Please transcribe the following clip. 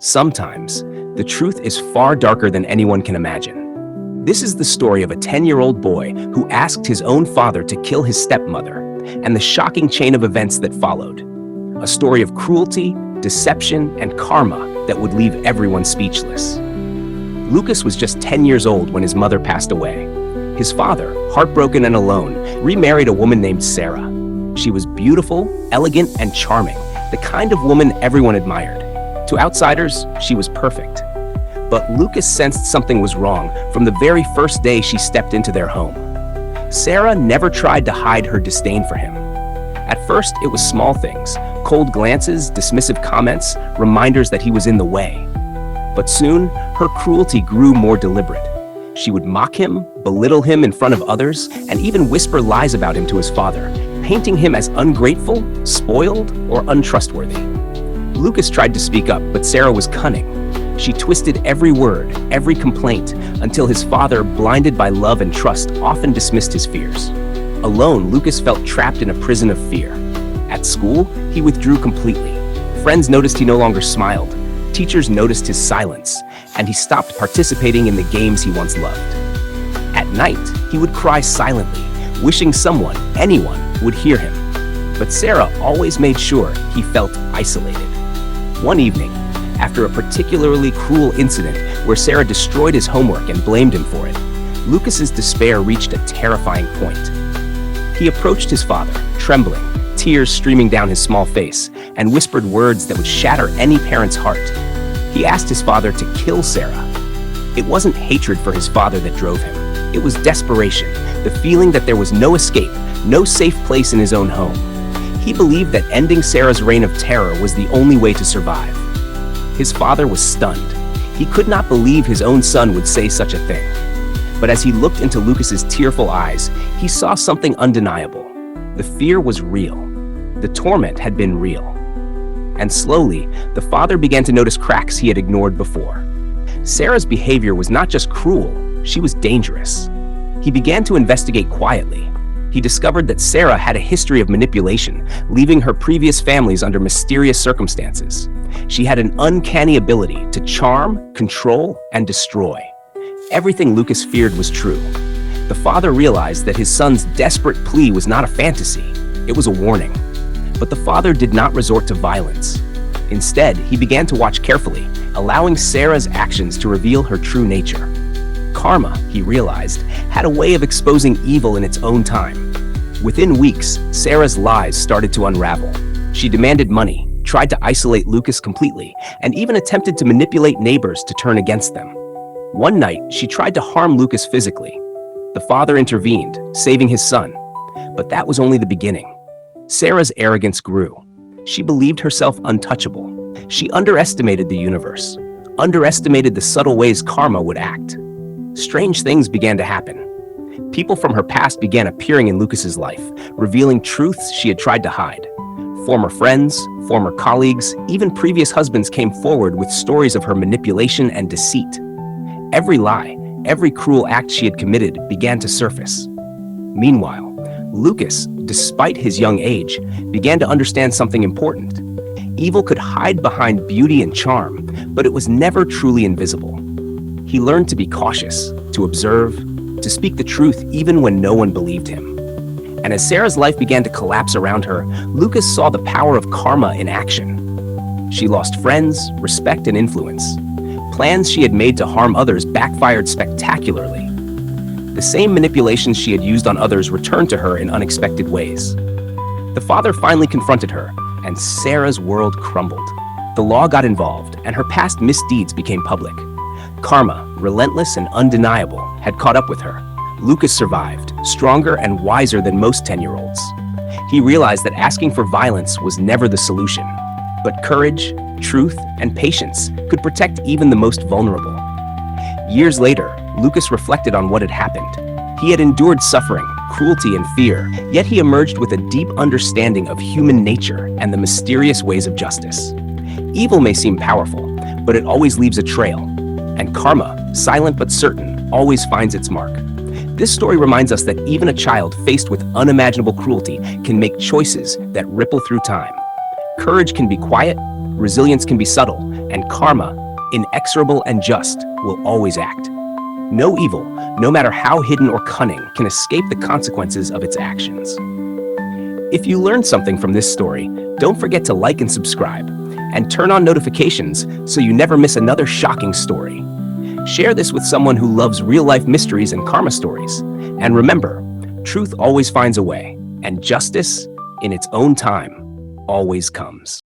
Sometimes, the truth is far darker than anyone can imagine. This is the story of a 10-year-old boy who asked his own father to kill his stepmother, and the shocking chain of events that followed. A story of cruelty, deception, and karma that would leave everyone speechless. Lucas was just 10 years old when his mother passed away. His father, heartbroken and alone, remarried a woman named Sarah. She was beautiful, elegant, and charming, the kind of woman everyone admired. To outsiders, she was perfect. But Lucas sensed something was wrong from the very first day she stepped into their home. Sarah never tried to hide her disdain for him. At first, it was small things, cold glances, dismissive comments, reminders that he was in the way. But soon, her cruelty grew more deliberate. She would mock him, belittle him in front of others, and even whisper lies about him to his father, painting him as ungrateful, spoiled, or untrustworthy. Lucas tried to speak up, but Sarah was cunning. She twisted every word, every complaint, until his father, blinded by love and trust, often dismissed his fears. Alone, Lucas felt trapped in a prison of fear. At school, he withdrew completely. Friends noticed he no longer smiled. Teachers noticed his silence, and he stopped participating in the games he once loved. At night, he would cry silently, wishing someone, anyone, would hear him. But Sarah always made sure he felt isolated. One evening, after a particularly cruel incident where Sarah destroyed his homework and blamed him for it, Lucas's despair reached a terrifying point. He approached his father, trembling, tears streaming down his small face, and whispered words that would shatter any parent's heart. He asked his father to kill Sarah. It wasn't hatred for his father that drove him. It was desperation, the feeling that there was no escape, no safe place in his own home. He believed that ending Sarah's reign of terror was the only way to survive. His father was stunned. He could not believe his own son would say such a thing. But as he looked into Lucas's tearful eyes, he saw something undeniable. The fear was real. The torment had been real. And slowly, the father began to notice cracks he had ignored before. Sarah's behavior was not just cruel, she was dangerous. He began to investigate quietly. He discovered that Sarah had a history of manipulation, leaving her previous families under mysterious circumstances. She had an uncanny ability to charm, control, and destroy. Everything Lucas feared was true. The father realized that his son's desperate plea was not a fantasy, it was a warning. But the father did not resort to violence. Instead, he began to watch carefully, allowing Sarah's actions to reveal her true nature. Karma, he realized, had a way of exposing evil in its own time. Within weeks, Sarah's lies started to unravel. She demanded money, tried to isolate Lucas completely, and even attempted to manipulate neighbors to turn against them. One night, she tried to harm Lucas physically. The father intervened, saving his son. But that was only the beginning. Sarah's arrogance grew. She believed herself untouchable. She underestimated the universe, underestimated the subtle ways karma would act. Strange things began to happen. People from her past began appearing in Lucas's life, revealing truths she had tried to hide. Former friends, former colleagues, even previous husbands came forward with stories of her manipulation and deceit. Every lie, every cruel act she had committed began to surface. Meanwhile, Lucas, despite his young age, began to understand something important. Evil could hide behind beauty and charm, but it was never truly invisible. He learned to be cautious, to observe, to speak the truth even when no one believed him. And as Sarah's life began to collapse around her, Lucas saw the power of karma in action. She lost friends, respect, and influence. Plans she had made to harm others backfired spectacularly. The same manipulations she had used on others returned to her in unexpected ways. The father finally confronted her, and Sarah's world crumbled. The law got involved, and her past misdeeds became public. Karma, relentless and undeniable, had caught up with her. Lucas survived, stronger and wiser than most 10-year-olds. He realized that asking for violence was never the solution. But courage, truth, and patience could protect even the most vulnerable. Years later, Lucas reflected on what had happened. He had endured suffering, cruelty, and fear, yet he emerged with a deep understanding of human nature and the mysterious ways of justice. Evil may seem powerful, but it always leaves a trail. And karma, silent but certain, always finds its mark. This story reminds us that even a child faced with unimaginable cruelty can make choices that ripple through time. Courage can be quiet, resilience can be subtle, And karma, inexorable and just, will always act. No evil, no matter how hidden or cunning, can escape the consequences of its actions. If you learned something from this story, don't forget to like and subscribe, and turn on notifications so you never miss another shocking story. Share this with someone who loves real-life mysteries and karma stories. And remember, truth always finds a way, and justice, in its own time, always comes.